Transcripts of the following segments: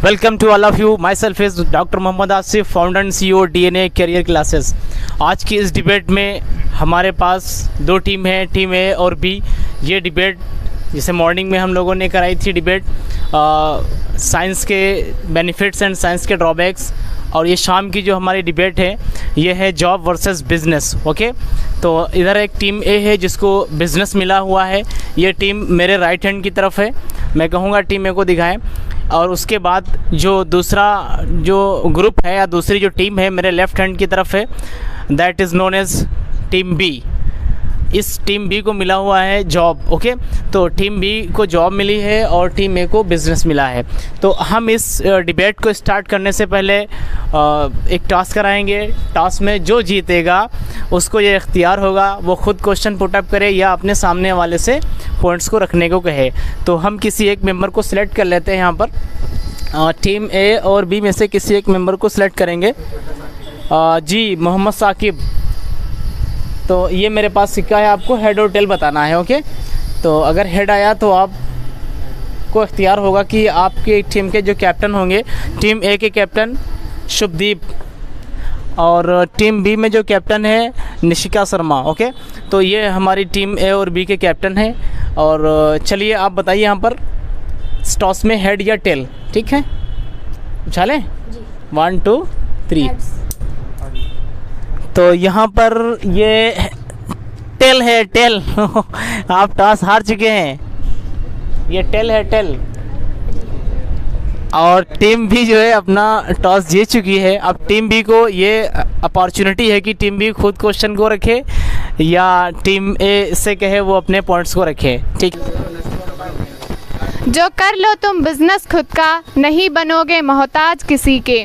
Welcome to all of you. माई सेल्फ is doctor Mohammad Asif, founder and CEO DNA career classes. आज की इस डिबेट में हमारे पास दो टीम है, टीम A और B। ये डिबेट जैसे मॉर्निंग में हम लोगों ने कराई थी डिबेट साइंस के बेनिफिट्स एंड साइंस के ड्रॉबैक्स, और ये शाम की जो हमारी डिबेट है ये है जॉब वर्सेस बिज़नेस। ओके, तो इधर एक टीम A है जिसको बिज़नेस मिला हुआ है। ये टीम मेरे राइट हैंड की तरफ है, मैं कहूँगा टीम A को दिखाएं। और उसके बाद जो दूसरा जो ग्रुप है या दूसरी जो टीम है मेरे लेफ़्ट हैंड की तरफ है, that is known as team B। इस टीम B को मिला हुआ है जॉब। ओके, तो टीम B को जॉब मिली है और टीम A को बिज़नेस मिला है। तो हम इस डिबेट को स्टार्ट करने से पहले एक टास्क कराएंगे। टास्क में जो जीतेगा उसको ये इख्तियार होगा वो खुद क्वेश्चन पुटअप करे या अपने सामने वाले से पॉइंट्स को रखने को कहे। तो हम किसी एक मेंबर को सिलेक्ट कर लेते हैं यहाँ पर। टीम A और B में से किसी एक मेंबर को सिलेक्ट करेंगे। जी, मोहम्मद साकिब। तो ये मेरे पास सिक्का है, आपको हेड और टेल बताना है। ओके, तो अगर हेड आया तो आपको इख्तियार होगा कि आपके टीम के जो कैप्टन होंगे, टीम A के कैप्टन शुभदीप और टीम B में जो कैप्टन है निशिका शर्मा। ओके, तो ये हमारी टीम A और B के कैप्टन हैं। और चलिए आप बताइए यहाँ पर टॉस में हेड या टेल। ठीक है, उछालें 1 2 3। तो यहाँ पर ये टेल है, टेल। आप टॉस हार चुके हैं, ये टेल है, टेल। और टीम B जो है अपना टॉस जीत चुकी है। अब टीम B को ये अपॉर्चुनिटी है कि टीम B खुद क्वेश्चन को रखे या टीम A से कहे वो अपने पॉइंट्स को रखे। ठीक, जो कर लो तुम बिजनेस खुद का, नहीं बनोगे मोहताज किसी के।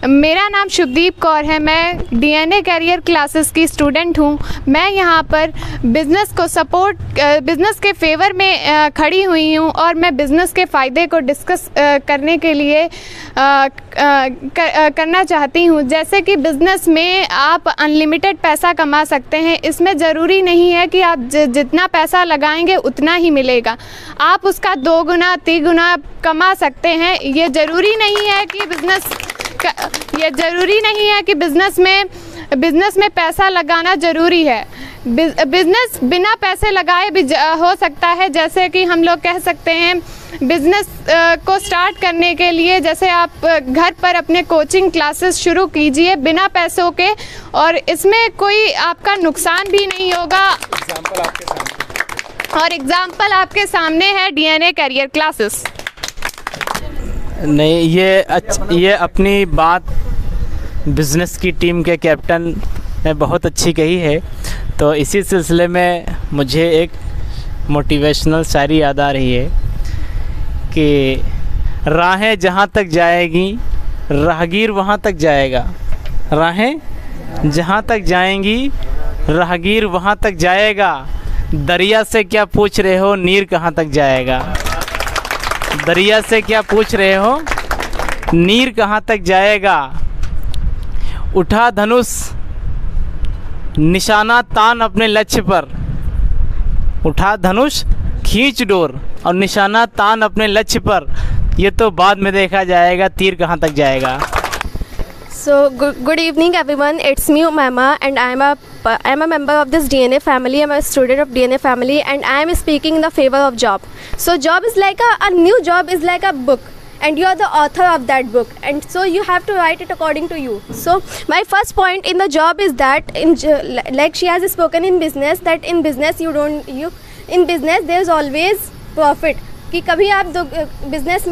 मेरा नाम शुभदीप कौर है, मैं DNA करियर क्लासेस की स्टूडेंट हूँ। मैं यहाँ पर बिज़नेस को सपोर्ट, बिज़नेस के फेवर में खड़ी हुई हूँ और मैं बिज़नेस के फ़ायदे को डिस्कस करने के लिए करना चाहती हूँ। जैसे कि बिज़नेस में आप अनलिमिटेड पैसा कमा सकते हैं। इसमें ज़रूरी नहीं है कि आप जितना पैसा लगाएंगे उतना ही मिलेगा, आप उसका 2 गुना 3 गुना कमा सकते हैं। ये ज़रूरी नहीं है कि बिज़नेस में पैसा लगाना ज़रूरी है। बिज़नेस बिना पैसे लगाए भी हो सकता है। जैसे कि हम लोग कह सकते हैं बिज़नेस को स्टार्ट करने के लिए जैसे आप घर पर अपने कोचिंग क्लासेस शुरू कीजिए बिना पैसों के, और इसमें कोई आपका नुकसान भी नहीं होगा। और एग्जाम्पल आपके सामने है DNA करियर क्लासेस। नहीं, ये अपनी बात बिज़नेस की टीम के कैप्टन ने बहुत अच्छी कही है। तो इसी सिलसिले में मुझे एक मोटिवेशनल शायरी याद आ रही है कि राहें जहाँ तक जाएगी राहगीर वहाँ तक जाएगा। राहें जहाँ तक जाएंगी राहगीर वहाँ तक जाएगा। दरिया से क्या पूछ रहे हो, नीर कहाँ तक जाएगा। दरिया से क्या पूछ रहे हो, नीर कहाँ तक जाएगा। उठा धनुष निशाना तान अपने लक्ष्य पर। उठा धनुष खींच डोर और निशाना तान अपने लक्ष्य पर। ये तो बाद में देखा जाएगा तीर कहाँ तक जाएगा। So good evening everyone, it's me Umaima and I'm a member of this DNA family. I'm a student of DNA family and I'm speaking in the favor of job. So job is like a new job is like a book and you are the author of that book, and so you have to write it according to you. So my first point in the job is that like she has spoken in business, that in business in business there is always profit. कि कभी आप business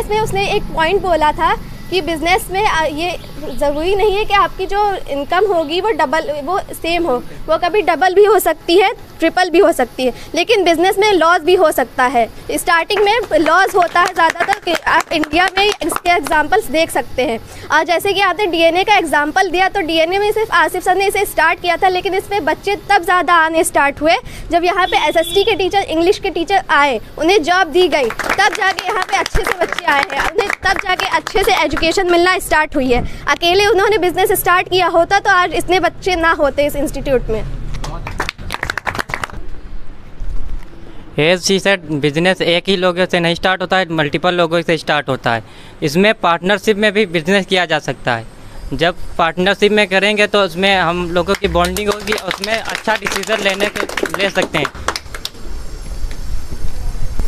में उसने एक point बोला था कि business में ये ज़रूरी नहीं है कि आपकी जो इनकम होगी वो सेम हो, वो कभी डबल भी हो सकती है, ट्रिपल भी हो सकती है, लेकिन बिज़नेस में लॉस भी हो सकता है। स्टार्टिंग में लॉस होता है ज़्यादातर, कि आप इंडिया में इसके एग्जांपल्स देख सकते हैं। और जैसे कि आपने DNA का एग्जांपल दिया, तो DNA में सिर्फ आसिफ सर ने इसे स्टार्ट किया था, लेकिन इस पर बच्चे तब ज़्यादा आने स्टार्ट हुए जब यहाँ पे SST के टीचर, इंग्लिश के टीचर आए, उन्हें जॉब दी गई, तब जाके यहाँ पे अच्छे से बच्चे आए हैं, उन्हें तब जाके अच्छे से एजुकेशन मिलना स्टार्ट हुई है। अकेले उन्होंने बिजनेस स्टार्ट किया होता तो आज इतने बच्चे ना होते इस इंस्टीट्यूट में। एज शी सेड बिजनेस एक ही लोगों से नहीं स्टार्ट होता है, मल्टीपल लोगों से स्टार्ट होता है। इसमें पार्टनरशिप में भी बिजनेस किया जा सकता है। जब पार्टनरशिप में करेंगे तो उसमें हम लोगों की बॉन्डिंग होगी, उसमें अच्छा डिसीजन ले सकते हैं।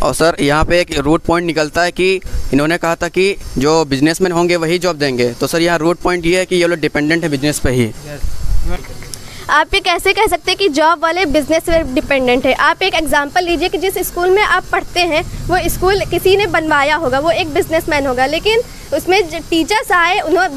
और सर यहाँ पे एक रूट पॉइंट निकलता है कि इन्होंने कहा था कि जो बिजनेसमैन होंगे वही जॉब देंगे, तो सर यहाँ रूट पॉइंट ये है कि ये लोग डिपेंडेंट है बिजनेस पे ही। आप ये कैसे कह सकते हैं कि जॉब वाले बिजनेस पे डिपेंडेंट है? आप एक एग्जांपल लीजिए कि जिस स्कूल में आप पढ़ते हैं वो स्कूल किसी ने बनवाया होगा, वो एक बिजनेसमैन होगा, लेकिन उसमें टीचर्स आए, उन्होंने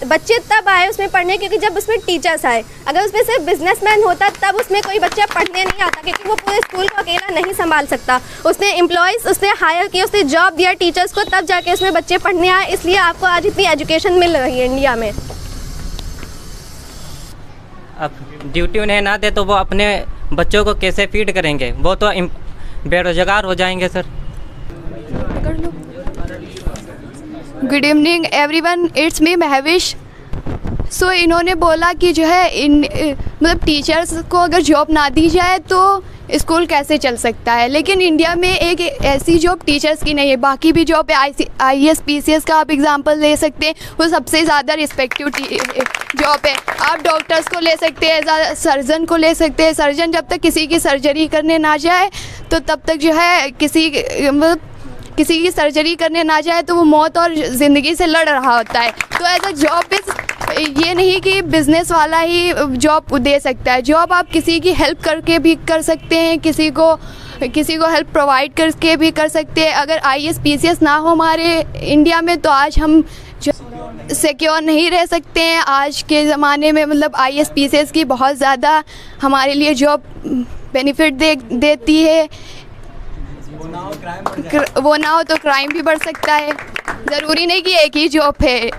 बच्चे तब आए उसमें पढ़ने क्योंकि जब उसमें टीचर्स आए। अगर उसमें सिर्फ बिजनेसमैन होता तब उसमें कोई बच्चा पढ़ने नहीं आता, क्योंकि वो पूरे स्कूल को अकेला नहीं संभाल सकता। उसने एम्प्लॉयज़ उसने हायर किए, उसने जॉब दिया टीचर्स को, तब जाके उसमें बच्चे पढ़ने आए। इसलिए आपको आज इतनी एजुकेशन मिल रही है इंडिया में। अब ड्यूटी उन्हें ना दे तो वो अपने बच्चों को कैसे फीड करेंगे? वो तो बेरोजगार हो जाएंगे sir. Good evening everyone, it's me Mahvish. So इन्होंने बोला कि जो है मतलब टीचर्स को अगर जॉब ना दी जाए तो स्कूल कैसे चल सकता है, लेकिन इंडिया में एक ऐसी जॉब टीचर्स की नहीं है। बाकी भी जॉब है, IAS PCS का आप एग्जांपल ले सकते हैं, वो सबसे ज़्यादा रिस्पेक्टिव जॉब है। आप डॉक्टर्स को ले सकते हैं, सर्जन को ले सकते हैं। सर्जन जब तक किसी की सर्जरी करने ना जाए तो तब तक जो है किसी की सर्जरी करने ना जाए तो वो मौत और ज़िंदगी से लड़ रहा होता है। तो एज अ जॉब ये नहीं कि बिज़नेस वाला ही जॉब दे सकता है। जॉब आप किसी की हेल्प करके भी कर सकते हैं, किसी को हेल्प प्रोवाइड करके भी कर सकते हैं। अगर IAS PCS ना हो हमारे इंडिया में तो आज हम सिक्योर नहीं रह सकते हैं। आज के ज़माने में मतलब IAS PCS की बहुत ज़्यादा हमारे लिए जॉब बेनिफिट देती है। वो ना हो तो क्राइम भी बढ़ सकता है। ज़रूरी नहीं कि एक ही जॉब है।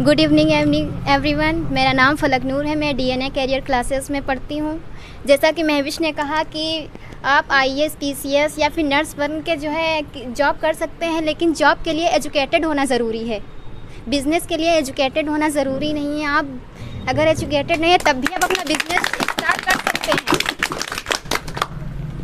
गुड इवनिंग एवरीवन, मेरा नाम फलक नूर है। मैं DNA कैरियर क्लासेस में पढ़ती हूँ। जैसा कि महविश ने कहा कि आप IAS PCS या फिर नर्स बन के जो है जॉब कर सकते हैं, लेकिन जॉब के लिए एजुकेटेड होना ज़रूरी है। बिज़नेस के लिए एजुकेटेड होना ज़रूरी नहीं है। आप अगर एजुकेटेड नहीं है तब भी आप अपना बिज़नेस स्टार्ट कर सकते हैं।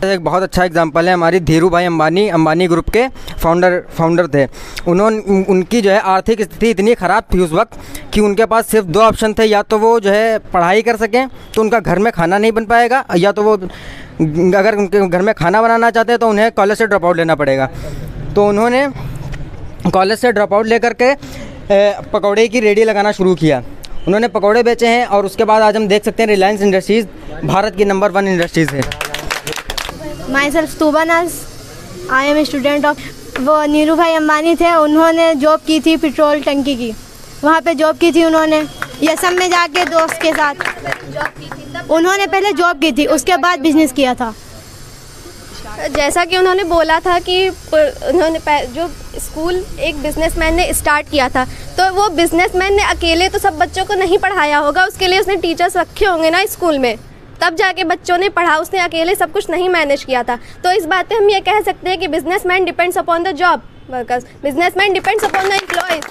एक बहुत अच्छा एग्जांपल है हमारी धीरू भाई अंबानी ग्रुप के फाउंडर थे। उनकी जो है आर्थिक स्थिति इतनी ख़राब थी उस वक्त कि उनके पास सिर्फ 2 ऑप्शन थे, या तो वो जो है पढ़ाई कर सकें तो उनका घर में खाना नहीं बन पाएगा, या तो वो अगर उनके घर में खाना बनाना चाहते हैं तो उन्हें कॉलेज से ड्रॉप आउट लेना पड़ेगा। तो उन्होंने कॉलेज से ड्रॉप आउट लेकर के पकौड़े की रेडी लगाना शुरू किया। उन्होंने पकौड़े बेचे हैं और उसके बाद आज हम देख सकते हैं रिलायंस इंडस्ट्रीज़ भारत की नंबर 1 इंडस्ट्रीज़ है। माइसेल्फ तुबा नाज, आई एम स्टूडेंट ऑफ। वो नीरू भाई अंबानी थे, उन्होंने जॉब की थी पेट्रोल टंकी की, वहाँ पे जॉब की थी उन्होंने यसम में जाके दोस्त के साथ। उन्होंने पहले जॉब की थी, उसके बाद बिजनेस किया था। जैसा कि उन्होंने बोला था कि उन्होंने जो स्कूल एक बिजनेसमैन ने स्टार्ट किया था, तो वो बिजनेसमैन ने अकेले तो सब बच्चों को नहीं पढ़ाया होगा, उसके लिए उसने टीचर्स रखे होंगे ना स्कूल में, तब जाके बच्चों ने पढ़ा। उसने अकेले सब कुछ नहीं मैनेज किया था। तो इस बात पे हम ये कह सकते हैं कि businessman depends upon the job workers, businessman depends upon the employees.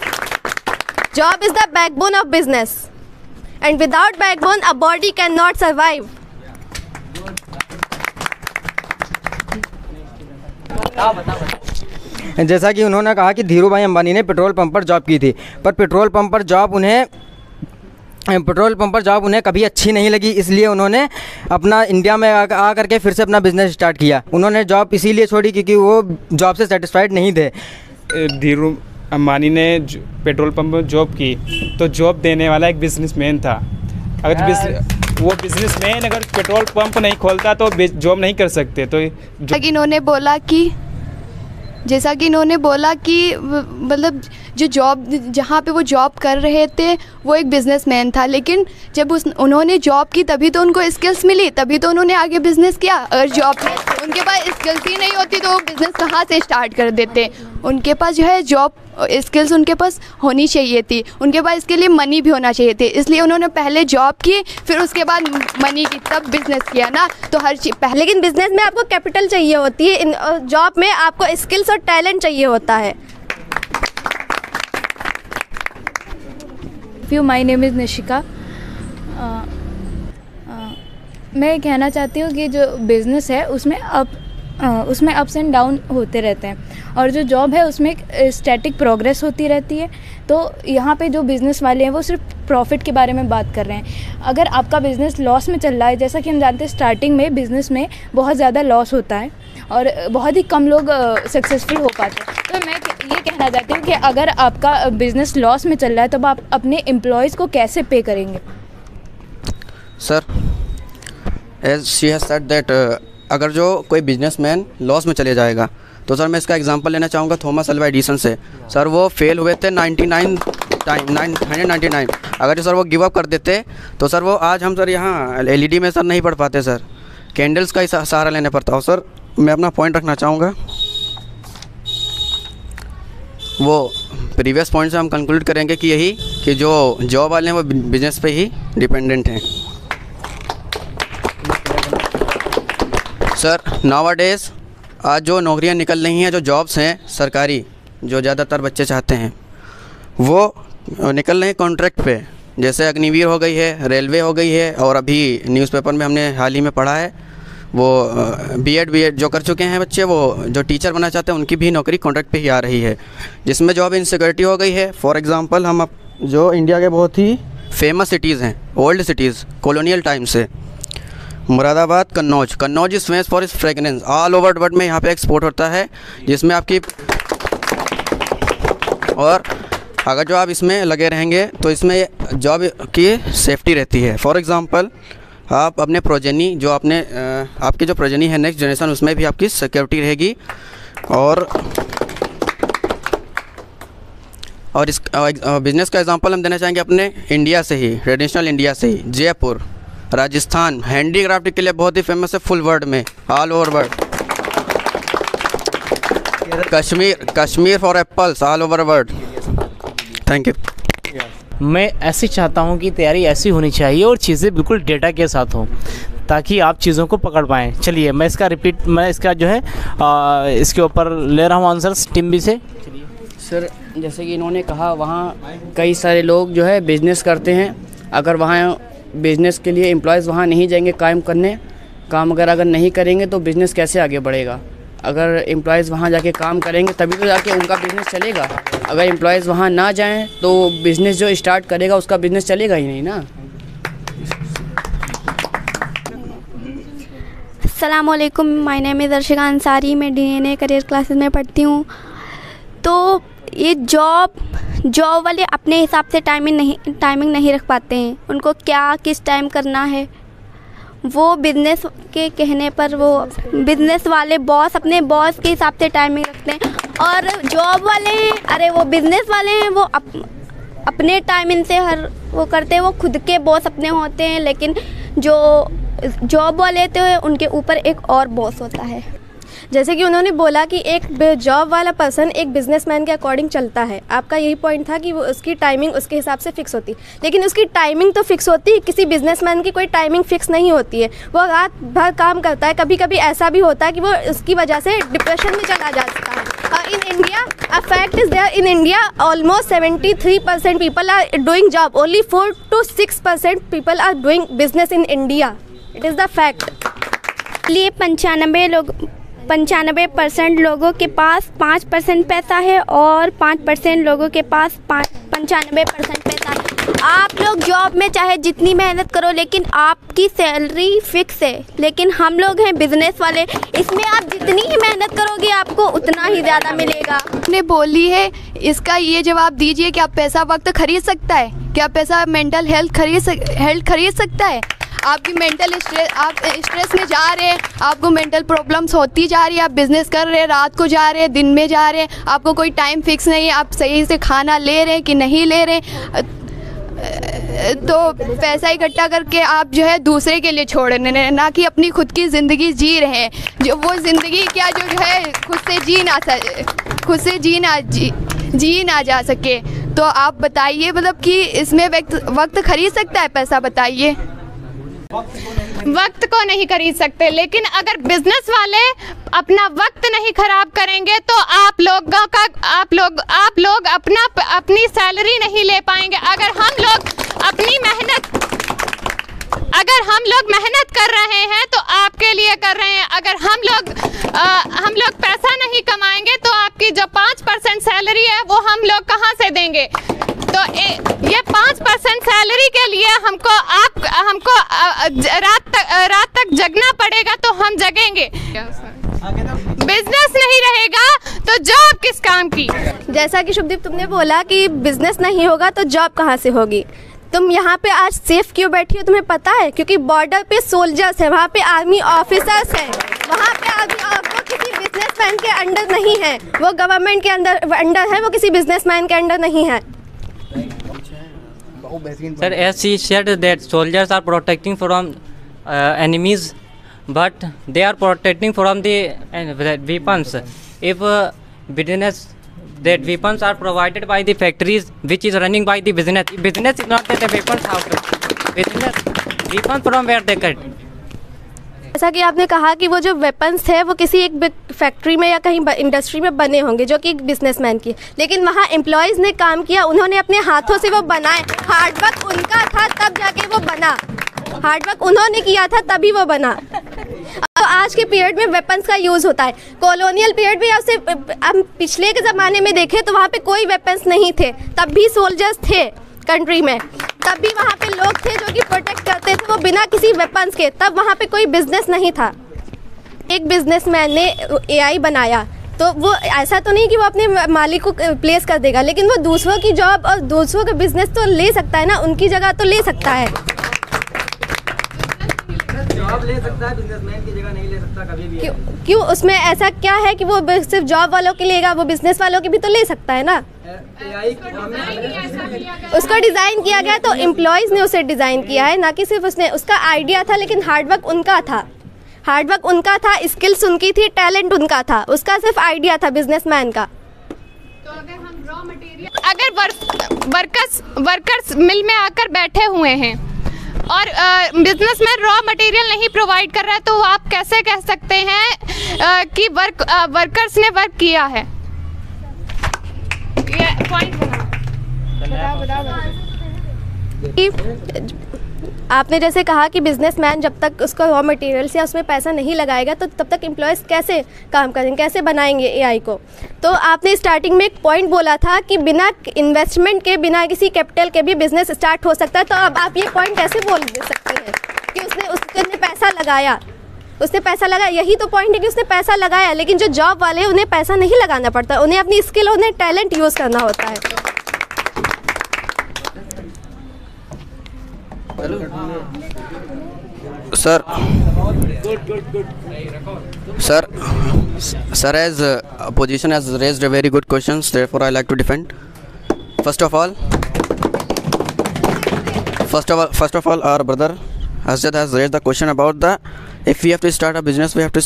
Job is the backbone of business and without backbone a body can not survive. जैसा कि उन्होंने कहा कि धीरू भाई अंबानी ने पेट्रोल पंप पर जॉब की थी, पर पेट्रोल पंप पर जॉब उन्हें कभी अच्छी नहीं लगी, इसलिए उन्होंने अपना इंडिया में आ करके फिर से अपना बिज़नेस स्टार्ट किया। उन्होंने जॉब इसीलिए छोड़ी क्योंकि वो जॉब से सेटिस्फाइड नहीं थे। धीरू अंबानी ने पेट्रोल पंप में जॉब की तो जॉब देने वाला एक बिजनेसमैन था। अगर वो बिजनेसमैन अगर पेट्रोल पंप नहीं खोलता तो जॉब नहीं कर सकते। तो जैसा कि इन्होंने बोला कि मतलब जो जॉब जहाँ पे वो जॉब कर रहे थे वो एक बिजनेसमैन था, लेकिन जब उन्होंने जॉब की तभी तो उनको स्किल्स मिली, तभी तो उन्होंने आगे बिज़नेस किया। अगर जॉब में उनके पास स्किल्स ही नहीं होती तो वो बिज़नेस कहाँ से स्टार्ट कर देते। उनके पास जो है जॉब स्किल्स उनके पास होनी चाहिए थी, उनके पास इसके लिए मनी भी होना चाहिए थे, इसलिए उन्होंने पहले जॉब की फिर उसके बाद मनी की, तब बिज़नेस किया ना। तो हर चीज़ पहले, लेकिन बिजनेस में आपको कैपिटल चाहिए होती है, जॉब में आपको स्किल्स और टैलेंट चाहिए होता है। My name is Nishika. मैं कहना चाहती हूँ कि जो बिज़नेस है उसमें अप्स एंड डाउन होते रहते हैं और जो जॉब है उसमें स्टैटिक प्रोग्रेस होती रहती है। तो यहाँ पे जो बिज़नेस वाले हैं वो सिर्फ प्रॉफिट के बारे में बात कर रहे हैं। अगर आपका बिज़नेस लॉस में चल रहा है, जैसा कि हम जानते हैं स्टार्टिंग में बिज़नेस में बहुत ज़्यादा लॉस होता है और बहुत ही कम लोग सक्सेसफुल हो पाते हैं। तो मैं ये कहना चाहती हूँ कि अगर आपका बिज़नेस लॉस में चल रहा है तो आप अपने एम्प्लॉयज़ को कैसे पे करेंगे? Sir, as she has said that अगर जो कोई बिजनेसमैन लॉस में चले जाएगा तो सर मैं इसका एग्जांपल लेना चाहूँगा थॉमस अल्वा एडिसन से। सर वो फेल हुए थे 1999। अगर जो सर वो गिव अप कर देते तो सर वो आज हम सर यहाँ LED में सर नहीं पढ़ पाते सर, कैंडल्स का ही सहारा लेना पड़ता। और सर मैं अपना पॉइंट रखना चाहूँगा, वो प्रीवियस पॉइंट से हम कंक्लूड करेंगे कि यही कि जो जॉब वाले हैं वो बिजनेस पे ही डिपेंडेंट हैं। सर नाउअडेज़ आज जो नौकरियां निकल रही हैं, जो जॉब्स हैं सरकारी, जो ज़्यादातर बच्चे चाहते हैं वो निकल रहे हैं कॉन्ट्रैक्ट पे। जैसे अग्निवीर हो गई है, रेलवे हो गई है, और अभी न्यूज़पेपर में हमने हाल ही में पढ़ा है वो बीएड जो कर चुके हैं बच्चे, वो जो टीचर बनना चाहते हैं उनकी भी नौकरी कॉन्ट्रैक्ट पे ही आ रही है, जिसमें जॉब इनसिक्योरिटी हो गई है। फॉर एग्ज़ाम्पल हम जो इंडिया के बहुत ही फेमस सिटीज़ हैं, ओल्ड सिटीज़ कॉलोनियल टाइम से, Moradabad, Kannauj is famous for इस फ्रेगनेंस। ऑल ओवर वर्ल्ड में यहाँ पे एक्सपोर्ट होता है, जिसमें आपकी, और अगर जो आप इसमें लगे रहेंगे तो इसमें जॉब की सेफ्टी रहती है। फॉर एग्ज़ाम्पल आप अपने प्रोजेनी जो आपने आपकी जो प्रोजेनी है नेक्स्ट जनरेशन, उसमें भी आपकी सिक्योरिटी रहेगी। और इस बिज़नेस का एग्जांपल हम देना चाहेंगे अपने इंडिया से ही, ट्रेडिशनल इंडिया से ही। जयपुर राजस्थान हैंडीक्राफ्ट के लिए बहुत ही फेमस है फुल वर्ल्ड में, all over world. Kashmir for apples, all over world. Thank you. मैं ऐसी चाहता हूँ कि तैयारी ऐसी होनी चाहिए और चीज़ें बिल्कुल डेटा के साथ हों ताकि आप चीज़ों को पकड़ पाएँ। चलिए मैं इसका जो है इसके ऊपर ले रहा हूँ आंसर्स टीम बी से। सर जैसे कि इन्होंने कहा, वहाँ कई सारे लोग जो है बिज़नेस करते हैं। अगर वहाँ बिज़नेस के लिए एम्प्लॉयज़ वहाँ नहीं जाएंगे काम करने, काम अगर नहीं करेंगे तो बिज़नेस कैसे आगे बढ़ेगा? अगर एम्प्लॉयज़ वहाँ जाके काम करेंगे तभी तो जाके उनका बिज़नेस चलेगा। अगर एम्प्लॉयज़ वहाँ ना जाएं तो बिज़नेस जो स्टार्ट करेगा उसका बिज़नेस चलेगा ही नहीं ना। अस्सलामुअलैकुम, my name is Arshika Ansari, मैं DNA करियर क्लासेस में पढ़ती हूँ। तो ये जॉब वाले अपने हिसाब से टाइमिंग नहीं रख पाते हैं। उनको क्या किस टाइम करना है वो बिज़नेस के कहने पर वो बिज़नेस वाले बॉस अपने बॉस के हिसाब से टाइमिंग रखते हैं। और जॉब वाले हैं, अरे वो बिज़नेस वाले हैं, वो अपने टाइमिंग से वो करते हैं, वो खुद के बॉस अपने होते हैं। लेकिन जो जॉब वाले तो उनके ऊपर एक और बॉस होता है। जैसे कि उन्होंने बोला कि एक जॉब वाला पर्सन एक बिजनेसमैन के अकॉर्डिंग चलता है। आपका यही पॉइंट था कि वो उसकी टाइमिंग उसके हिसाब से फिक्स होती, लेकिन उसकी टाइमिंग तो फिक्स होती है, किसी बिजनेसमैन की कोई टाइमिंग फिक्स नहीं होती है। वो रात भर काम करता है, कभी कभी ऐसा भी होता है कि वो उसकी वजह से डिप्रेशन में चला जा सकता है। In India a fact is there, in India almost 73% people are doing job, only 4 to 6% people are doing business in India. It is the fact. लिए 95% लोगों के पास 5% पैसा है और 5% लोगों के पास 95% पैसा है। आप लोग जॉब में चाहे जितनी मेहनत करो लेकिन आपकी सैलरी फिक्स है, लेकिन हम लोग हैं बिजनेस वाले, इसमें आप जितनी ही मेहनत करोगे आपको उतना ही ज़्यादा मिलेगा। ने बोली है, इसका ये जवाब दीजिए, क्या पैसा वक्त खरीद सकता है? क्या पैसा मेंटल हेल्थ खरीद सकता है? आपकी मेंटल स्ट्रेस, आप स्ट्रेस में जा रहे हैं, आपको मेंटल प्रॉब्लम्स होती जा रही है, आप बिज़नेस कर रहे हैं, रात को जा रहे हैं, दिन में जा रहे हैं, आपको कोई टाइम फिक्स नहीं है, आप सही से खाना ले रहे हैं कि नहीं ले रहे हैं, तो पैसा इकट्ठा करके आप जो है दूसरे के लिए छोड़ रहे हैं, ना कि अपनी खुद की ज़िंदगी जी रहे हैं। जो वो ज़िंदगी क्या जो है खुद से जी ना जा सके। तो आप बताइए, मतलब कि इसमें वक्त खरीद सकता है पैसा? बताइए। वक्त को नहीं खरीद सकते, लेकिन अगर बिजनेस वाले अपना वक्त नहीं खराब करेंगे तो आप लोग अपनी सैलरी नहीं ले पाएंगे। अगर हम लोग अपनी मेहनत अगर हम लोग मेहनत कर रहे हैं तो आपके लिए कर रहे हैं। अगर हम लोग पैसा नहीं कमाएंगे तो आपकी जो 5% सैलरी है वो हम लोग कहाँ से देंगे? तो ये 5% सैलरी के लिए हमको रात तक जगना पड़ेगा, तो हम जगेंगे। बिजनेस नहीं रहेगा तो जॉब किस काम की? जैसा कि शुभदीप तुमने बोला कि बिजनेस नहीं होगा तो जॉब कहाँ से होगी। तुम यहाँ पे आज सेफ क्यों बैठी हो तुम्हें पता है? क्योंकि बॉर्डर पे सोल्जर्स है, वहाँ पे आर्मी ऑफिसर्स हैं, वहाँ पे वो किसी बिजनेसमैन के अंडर नहीं है, वो गवर्नमेंट के अंडर है, वो किसी बिजनेसमैन के अंडर नहीं है। Sir, as she said that soldiers are protecting from enemies, but they are protecting from the weapons. If business, that weapons are provided by the factories which is running by the business. If business is not there, the weapons how to business weapons from where they get? जैसा कि आपने कहा कि वो जो weapons थे वो किसी एक फैक्ट्री में या कहीं इंडस्ट्री में बने होंगे जो कि बिजनेसमैन की, लेकिन वहाँ एम्प्लॉयज़ ने काम किया, उन्होंने अपने हाथों से वो बनाए, हार्डवर्क उनका था तब जाके वो बना, हार्डवर्क उन्होंने किया था तभी वो बना। अब आज के पीरियड में वेपन्स का यूज़ होता है, कॉलोनियल पीरियड में या उससे हम पिछले के ज़माने में देखें तो वहाँ पे कोई वेपन्स नहीं थे, तब भी सोल्जर्स थे कंट्री में, तब भी वहाँ पे लोग थे जो कि प्रोटेक्ट करते थे वो बिना किसी वेपन्स के, तब वहाँ पे कोई बिजनेस नहीं था। एक बिजनेसमैन ने एआई बनाया तो वो ऐसा तो नहीं कि वो अपने मालिक को प्लेस कर देगा, लेकिन वो दूसरों की जॉब और दूसरों का बिजनेस तो ले सकता है ना, उनकी जगह तो ले सकता है। जॉब ले सकता है, बिजनेसमैन की जगह नहीं ले सकता कभी भी। क्यों उसमें ऐसा क्या है कि वो सिर्फ जॉब वालों की लेगा, वो बिजनेस वालों की भी तो ले सकता है ना। उसका डिज़ाइन किया गया तो एम्प्लॉयज़ ने उसे डिज़ाइन किया है, ना कि सिर्फ उसने, उसका आइडिया था लेकिन हार्डवर्क उनका था, हार्डवर्क उनका था, स्किल्स उनकी थी, टैलेंट उनका था, उसका सिर्फ आइडिया था बिजनेसमैन का। तो अगर हम रॉ मटेरियल, अगर वर्कर्स मिल में आकर बैठे हुए हैं और बिजनेसमैन रॉ मटेरियल नहीं प्रोवाइड कर रहा है, तो आप कैसे कह सकते हैं कि वर्कर्स ने वर्क किया है? ये पॉइंट बताओ। आपने जैसे कहा कि बिजनेसमैन जब तक उसको रॉ मटेरियल्स या उसमें पैसा नहीं लगाएगा तो तब तक एम्प्लॉयज़ कैसे काम करेंगे, कैसे बनाएंगे एआई को। तो आपने स्टार्टिंग में एक पॉइंट बोला था कि बिना इन्वेस्टमेंट के, बिना किसी कैपिटल के भी बिजनेस स्टार्ट हो सकता है, तो अब आप ये पॉइंट कैसे बोल दे सकते हैं कि उसने पैसा लगाया, उसने पैसा लगाया, यही तो पॉइंट है कि उसने पैसा लगाया, लेकिन जो जॉब वाले हैं उन्हें पैसा नहीं लगाना पड़ता, उन्हें अपनी स्किल, उन्हें टैलेंट यूज़ करना होता है। Sir, as opposition has raised a very good questions, therefore I like to defend. First of all, our brother Asjad has raised the question about if we have to start a business, we have to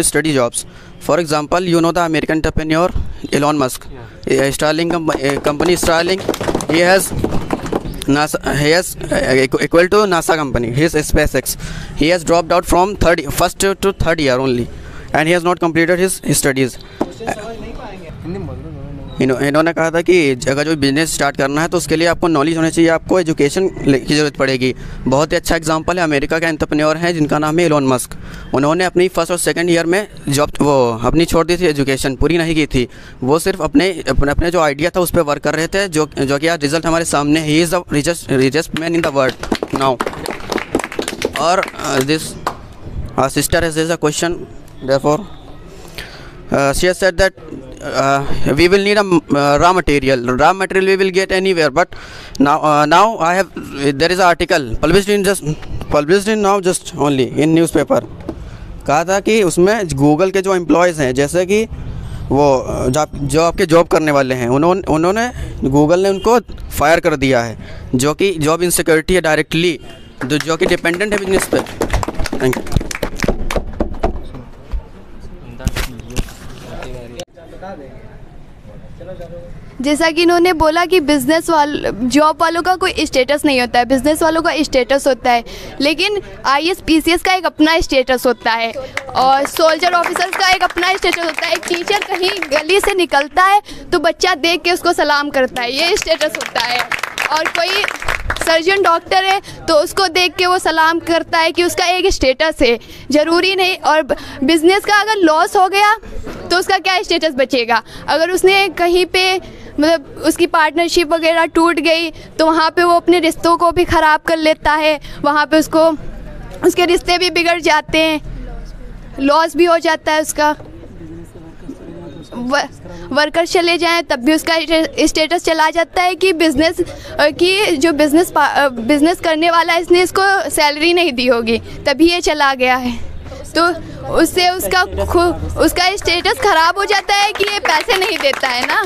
study jobs. For example, you know the American entrepreneur Elon Musk, company Starlink, he has equal to NASA company, his SpaceX. He has dropped out from first to third year only, and he has not completed his studies. इन्होंने कहा था कि अगर जो business start करना है तो उसके लिए आपको नॉलेज होनी चाहिए, आपको एजुकेशन की ज़रूरत पड़ेगी। बहुत ही अच्छा एग्जांपल है, अमेरिका के एंटरप्रेन्योर हैं जिनका नाम है एलोन मस्क। उन्होंने अपनी फर्स्ट और सेकंड ईयर में अपनी छोड़ दी थी, एजुकेशन पूरी नहीं की थी, वो सिर्फ अपने जो आइडिया था उस पर वर्क कर रहे थे, जो कि आज रिजल्ट हमारे सामने। He is the richest man in the world now. और this sister has a question, therefore she has said that we will need a raw material we will get anywhere, but now there is an article published in now just only in newspaper, कहा था कि उसमें Google के जो employees हैं, जैसे कि वो जो आपके जॉब करने वाले हैं, उन्होंने गूगल ने उनको फायर कर दिया है, जो कि जॉब इनसिक्योरिटी है डायरेक्टली, जो कि डिपेंडेंट है बिजनेस पे। Thank you. जैसा कि इन्होंने बोला कि जॉब वालों का कोई स्टेटस नहीं होता है, बिज़नेस वालों का स्टेटस होता है, लेकिन आईएएस पीसीएस का एक अपना स्टेटस होता है और सोल्जर ऑफिसर्स का एक अपना स्टेटस होता है। एक टीचर कहीं गली से निकलता है तो बच्चा देख के उसको सलाम करता है, ये स्टेटस होता है। और कोई सर्जन डॉक्टर है तो उसको देख के वो सलाम करता है कि उसका एक स्टेटस है, ज़रूरी नहीं। और बिज़नेस का अगर लॉस हो गया तो उसका क्या स्टेटस बचेगा। अगर उसने कहीं पे मतलब उसकी पार्टनरशिप वगैरह टूट गई तो वहाँ पे वो अपने रिश्तों को भी ख़राब कर लेता है, वहाँ पे उसको उसके रिश्ते भी बिगड़ जाते हैं, लॉस भी हो जाता है उसका। वर्कर चले जाएं तब भी उसका स्टेटस चला जाता है कि जो बिज़नेस करने वाला है इसने इसको सैलरी नहीं दी होगी तभी ये चला गया है, तो उससे उसका स्टेटस ख़राब हो जाता है कि ये पैसे नहीं देता है ना,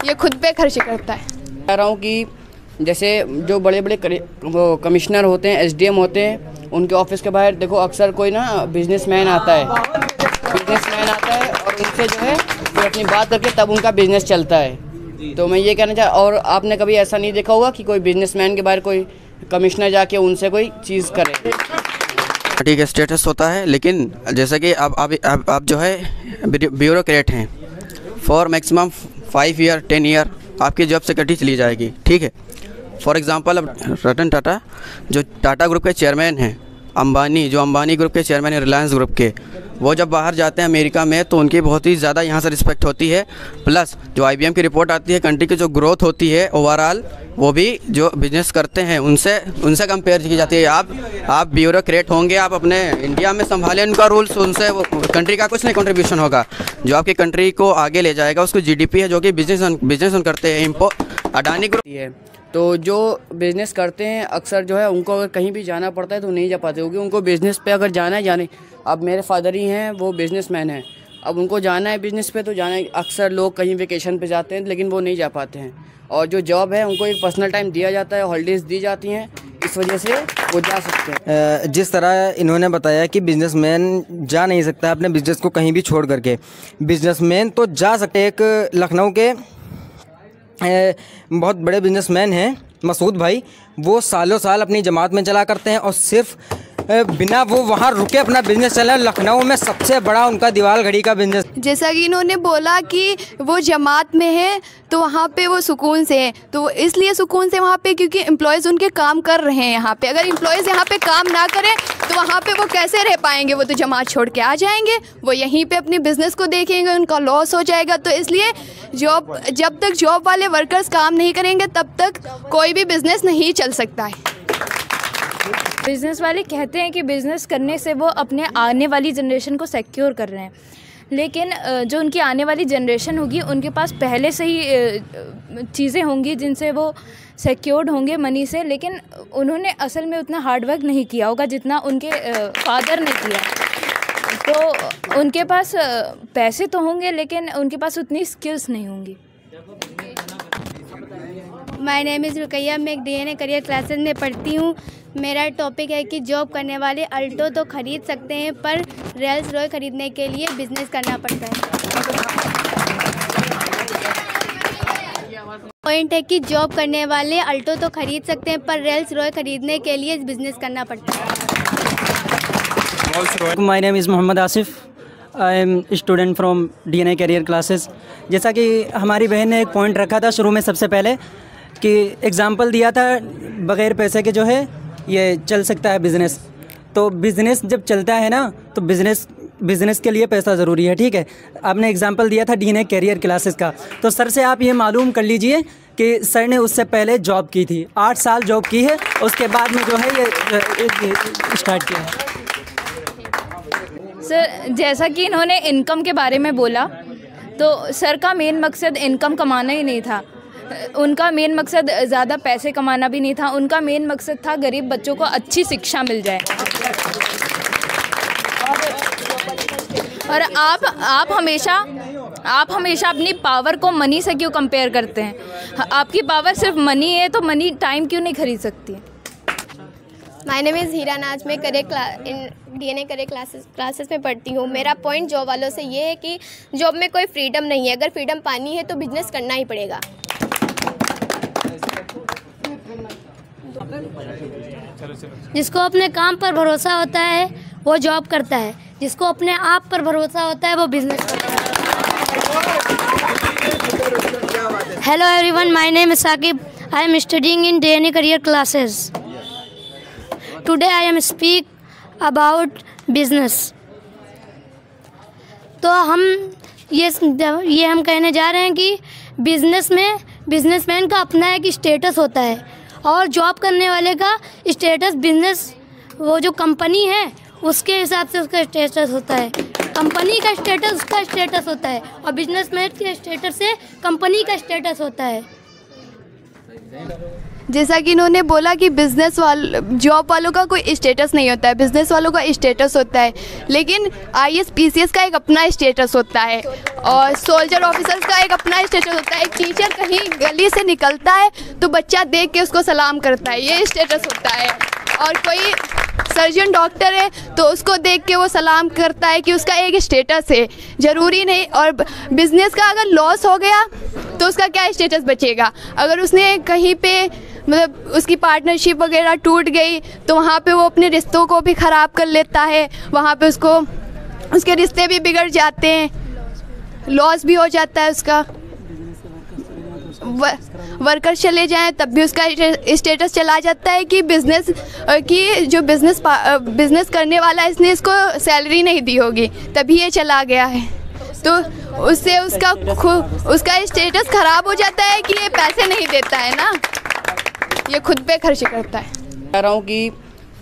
ये खुद पे खर्च करता है। कह रहा हूँ कि जैसे जो बड़े बड़े कमिश्नर होते हैं, एसडीएम होते हैं, उनके ऑफिस के बाहर देखो अक्सर कोई ना बिजनेसमैन आता है और उनसे जो है वो अपनी बात करके तब उनका बिजनेस चलता है। तो मैं ये कहना चाह, और आपने कभी ऐसा नहीं देखा होगा कि कोई बिजनेसमैन के बाहर कोई कमिश्नर जाके उनसे कोई चीज़ करे। ठीक है, स्टेटस होता है, लेकिन जैसे कि आप जो है ब्यूरोक्रेट हैं, फॉर मैक्सिमम 5 ईयर 10 ईयर आपकी जॉब सिक्योरिटी चली जाएगी। ठीक है, फॉर एग्जांपल अब रतन टाटा जो टाटा ग्रुप के चेयरमैन हैं, अंबानी जो अंबानी ग्रुप के चेयरमैन हैं रिलायंस ग्रुप के, वो जब बाहर जाते हैं अमेरिका में तो उनकी बहुत ही ज़्यादा यहाँ से रिस्पेक्ट होती है। प्लस जो IBM की रिपोर्ट आती है, कंट्री की जो ग्रोथ होती है ओवरऑल, वो भी जो बिजनेस करते हैं उनसे कंपेयर की जाती है। आप ब्यूरोक्रेट होंगे, आप अपने इंडिया में संभालें उनका रूल्स, उनसे वो कंट्री का कुछ नहीं कंट्रीब्यूशन होगा। जो आपकी कंट्री को आगे ले जाएगा उसको GDP है, जो कि बिजनेस करते हैं अडानी ग्रुप है। तो जो बिज़नेस करते हैं अक्सर जो है उनको अगर कहीं भी जाना पड़ता है तो नहीं जा पाते, क्योंकि उनको बिज़नेस पे अगर जाना है अब मेरे फादर ही हैं, वो बिज़नेसमैन हैं, अब उनको जाना है बिज़नेस पे तो जाना है। अक्सर लोग कहीं वेकेशन पे जाते हैं लेकिन वो नहीं जा पाते हैं, और जो जॉब है उनको एक पर्सनल टाइम दिया जाता है, हॉलीडेज़ दी जाती हैं, इस वजह से वो जा सकते हैं। जिस तरह इन्होंने बताया कि बिजनेसमैन जा नहीं सकता अपने बिजनेस को कहीं भी छोड़ करके, बिजनेसमैन तो जा सकते। एक लखनऊ के बहुत बड़े बिजनेसमैन हैं मसूद भाई, वो सालों साल अपनी जमात में चला करते हैं और सिर्फ बिना वो वहाँ रुके अपना बिजनेस चला। लखनऊ में सबसे बड़ा उनका दीवार घड़ी का बिजनेस। जैसा कि इन्होंने बोला कि वो जमात में है तो वहाँ पे वो सुकून से हैं, तो इसलिए सुकून से वहाँ पे क्योंकि एम्प्लॉयज़ उनके काम कर रहे हैं यहाँ पे। अगर एम्प्लॉयज़ यहाँ पे काम ना करें तो वहाँ पे वो कैसे रह पाएंगे, वो तो जमात छोड़ के आ जाएंगे, वो यहीं पे अपने बिज़नेस को देखेंगे, उनका लॉस हो जाएगा। तो इसलिए जब तक जॉब वाले वर्कर्स काम नहीं करेंगे तब तक कोई भी बिज़नेस नहीं चल सकता है। बिज़नेस वाले कहते हैं कि बिज़नेस करने से वो अपने आने वाली जनरेशन को सिक्योर कर रहे हैं, लेकिन जो उनकी आने वाली जनरेशन होगी उनके पास पहले से ही चीज़ें होंगी जिनसे वो सिक्योर्ड होंगे मनी से, लेकिन उन्होंने असल में उतना हार्ड वर्क नहीं किया होगा जितना उनके फादर ने किया। तो उनके पास पैसे तो होंगे लेकिन उनके पास उतनी स्किल्स नहीं होंगी। माय नेम इज़ रुकैया, मैं एक DNA करियर क्लासेस में पढ़ती हूँ। मेरा टॉपिक है कि जॉब करने वाले अल्टो तो ख़रीद सकते हैं पर रोल्स रॉयस ख़रीदने के लिए बिज़नेस करना पड़ता है। पॉइंट है कि जॉब करने वाले अल्टो तो ख़रीद सकते हैं पर रोल्स रॉयस ख़रीदने के लिए बिज़नेस करना पड़ता है। My name is Mohammed Asif, I am student from DNA career classes. जैसा कि हमारी बहन ने एक पॉइंट रखा था शुरू में सबसे पहले कि एग्ज़ाम्पल दिया था बग़ैर पैसे के जो है ये चल सकता है बिज़नेस। तो बिज़नेस जब चलता है ना तो बिज़नेस के लिए पैसा ज़रूरी है। ठीक है, आपने एग्ज़ाम्पल दिया था DNA करियर क्लासेस का, तो सर से आप ये मालूम कर लीजिए कि सर ने उससे पहले जॉब की थी, 8 साल जॉब की है, उसके बाद में जो है ये स्टार्ट किया है। सर जैसा कि इन्होंने इनकम के बारे में बोला, तो सर का मेन मकसद इनकम कमाना ही नहीं था, उनका मेन मकसद ज़्यादा पैसे कमाना भी नहीं था, उनका मेन मकसद था गरीब बच्चों को अच्छी शिक्षा मिल जाए। और आप हमेशा अपनी पावर को मनी से क्यों कंपेयर करते हैं? आपकी पावर सिर्फ मनी है तो मनी टाइम क्यों नहीं खरीद सकती? माय नेम इज़ हीरा नाज, मैं DNA करियर क्लासेस में पढ़ती हूँ। मेरा पॉइंट जॉब वालों से ये है कि जॉब में कोई फ्रीडम नहीं है, अगर फ्रीडम पानी है तो बिजनेस करना ही पड़ेगा। जिसको अपने काम पर भरोसा होता है वो जॉब करता है, जिसको अपने आप पर भरोसा होता है वो बिजनेस करता है। Hello everyone, my name is Saqib, I am studying in DNA career classes. Today I am speak about business. तो हम ये हम कहने जा रहे हैं कि बिजनेसमैन का अपना एक स्टेटस होता है और जॉब करने वाले का स्टेटस बिजनेस वो जो कंपनी है उसके हिसाब से उसका स्टेटस होता है। कंपनी का स्टेटस उसका स्टेटस होता है और बिजनेसमैन के स्टेटस से कंपनी का स्टेटस होता है। जैसा कि इन्होंने बोला कि जॉब वालों का कोई स्टेटस नहीं होता है, बिज़नेस वालों का स्टेटस होता है, लेकिन IAS PCS का एक अपना स्टेटस होता है और सोल्जर ऑफिसर्स का एक अपना स्टेटस होता है। एक टीचर कहीं गली से निकलता है तो बच्चा देख के उसको सलाम करता है, ये स्टेटस होता है। और कोई सर्जन डॉक्टर है तो उसको देख के वो सलाम करता है कि उसका एक स्टेटस है, ज़रूरी नहीं। और बिज़नेस का अगर लॉस हो गया तो उसका क्या स्टेटस बचेगा? अगर उसने कहीं पे मतलब उसकी पार्टनरशिप वगैरह टूट गई तो वहाँ पे वो अपने रिश्तों को भी ख़राब कर लेता है, वहाँ पे उसके रिश्ते भी बिगड़ जाते हैं, लॉस भी हो जाता है उसका। वर्कर चले जाएं तब भी उसका स्टेटस चला जाता है कि जो बिज़नेस करने वाला है इसने इसको सैलरी नहीं दी होगी तभी ये चला गया है, तो उससे उसका स्टेटस ख़राब हो जाता है कि ये पैसे नहीं देता है ना, ये खुद पे खर्च करता है। कह रहा हूँ कि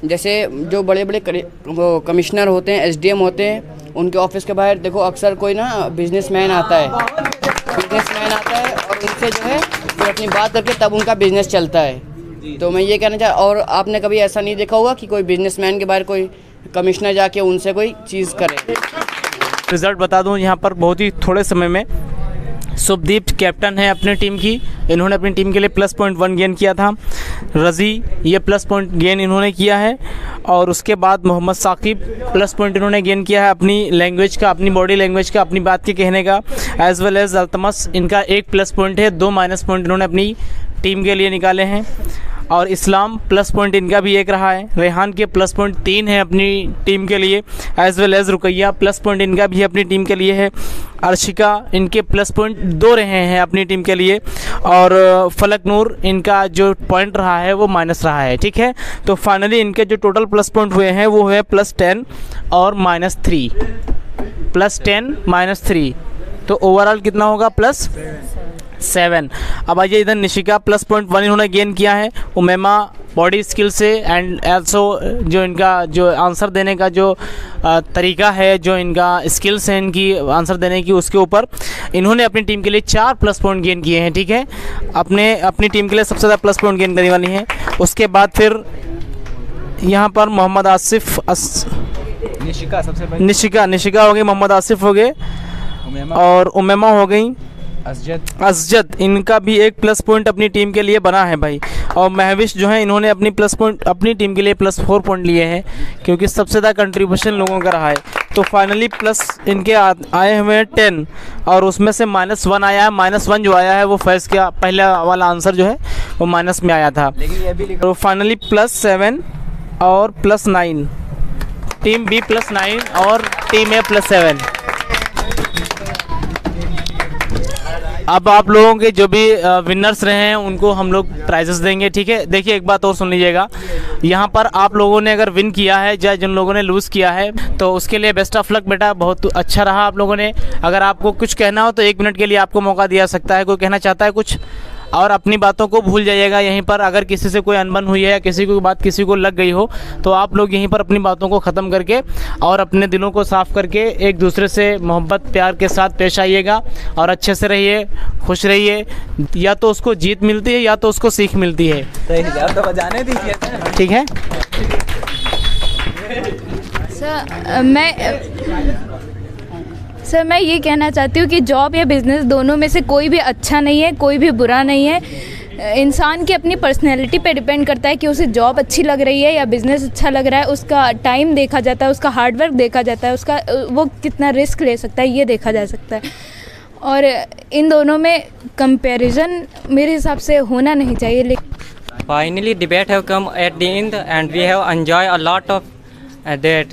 जैसे जो बड़े बड़े कमिश्नर होते हैं, SDM होते हैं, उनके ऑफिस के बाहर देखो अक्सर कोई ना बिजनेसमैन आता है और उनसे जो है फिर अपनी बात करके तब उनका बिजनेस चलता है। तो मैं ये कहना चाह, और आपने कभी ऐसा नहीं देखा होगा कि कोई बिजनेसमैन के बाहर कोई कमिश्नर जाके उनसे कोई चीज़ करे। रिज़ल्ट बता दूं, यहाँ पर बहुत ही थोड़े समय में शुभदीप कैप्टन है अपनी टीम की, इन्होंने अपनी टीम के लिए +1 गेन किया था। रज़ी ये +1 गेन इन्होंने किया है और उसके बाद मोहम्मद साकिब +1 इन्होंने गेन किया है अपनी लैंग्वेज का, अपनी बॉडी लैंग्वेज का, अपनी बात के कहने का। एज़ वेल एज़ अल्तमस इनका 1 +1 है, 2 -1 इन्होंने अपनी टीम के लिए निकाले हैं। और इस्लाम +1 इनका भी 1 रहा है। रेहान के +3 है अपनी टीम के लिए। एज़ वेल एज़ रुकैया +1 इनका भी अपनी टीम के लिए है। अर्शिका इनके +2 रहे हैं अपनी टीम के लिए। और फलक नूर इनका जो पॉइंट रहा है वो माइनस रहा है। ठीक है, तो फाइनली इनके जो टोटल +1 हुए हैं वो है +10 और -3, +10 -3, तो ओवरऑल कितना होगा +7। अब आइए इधर निशिका +1 इन्होंने गेन किया है। उमैमा बॉडी स्किल से एंड ऑल्सो जो इनका जो आंसर देने का जो तरीका है, जो इनका स्किल्स हैं इनकी आंसर देने की, उसके ऊपर इन्होंने अपनी टीम के लिए 4 +1 गेन किए हैं। ठीक है, अपनी टीम के लिए सबसे ज़्यादा +1 गेन करने वाली हैं। उसके बाद फिर यहाँ पर मोहम्मद आसिफ निशिका हो गई, मोहम्मद आसिफ हो गए और उमैमा हो गई, असजद इनका भी 1 +1 अपनी टीम के लिए बना है भाई। और महविश जो है इन्होंने अपनी टीम के लिए +4 पॉइंट लिए हैं क्योंकि सबसे ज़्यादा कंट्रीब्यूशन लोगों का रहा है। तो फाइनली प्लस इनके आए हुए हैं 10 और उसमें से -1 आया है। -1 जो आया है वो फैज़ का पहला वाला आंसर जो है वो माइनस में आया था। तो फाइनली +7 और +9, टीम B +9 और टीम A +7। अब आप लोगों के जो भी विनर्स रहे हैं उनको हम लोग प्राइजेस देंगे। ठीक है, देखिए एक बात और सुन लीजिएगा, यहाँ पर आप लोगों ने अगर विन किया है या जिन लोगों ने लूज़ किया है तो उसके लिए बेस्ट ऑफ लक बेटा, बहुत अच्छा रहा आप लोगों ने। अगर आपको कुछ कहना हो तो 1 मिनट के लिए आपको मौका दिया सकता है, कोई कहना चाहता है कुछ, और अपनी बातों को भूल जाइएगा यहीं पर। अगर किसी से कोई अनबन हुई है या किसी को बात किसी को लग गई हो तो आप लोग यहीं पर अपनी बातों को ख़त्म करके और अपने दिलों को साफ़ करके एक दूसरे से मोहब्बत प्यार के साथ पेश आइएगा और अच्छे से रहिए, खुश रहिए। या तो उसको जीत मिलती है या तो उसको सीख मिलती है। ठीक है सर, मैं ये कहना चाहती हूँ कि जॉब या बिज़नेस दोनों में से कोई भी अच्छा नहीं है, कोई भी बुरा नहीं है। इंसान की अपनी पर्सनैलिटी पे डिपेंड करता है कि उसे जॉब अच्छी लग रही है या बिज़नेस अच्छा लग रहा है। उसका टाइम देखा जाता है, उसका हार्डवर्क देखा जाता है, उसका वो कितना रिस्क ले सकता है ये देखा जा सकता है। और इन दोनों में कंपैरिजन मेरे हिसाब से होना नहीं चाहिए। Finally debate have come at the end and we have enjoy a lot of that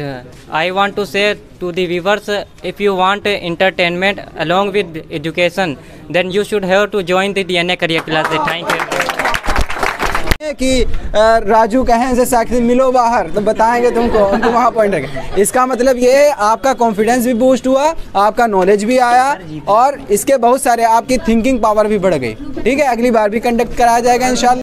I want to say to the viewers, if you want entertainment along with education, then you should have to join the DNA career classes. Thank you. है कि राजू कहें से साक्षी मिलो बाहर तो बताएंगे तुमको, उनको वहाँ पॉइंट रखें। इसका मतलब ये है आपका कॉन्फिडेंस भी बूस्ट हुआ, आपका नॉलेज भी आया और इसके बहुत सारे आपकी थिंकिंग पावर भी बढ़ गई। ठीक है, अगली बार भी कंडक्ट कराया जाएगा इंशाल्लाह।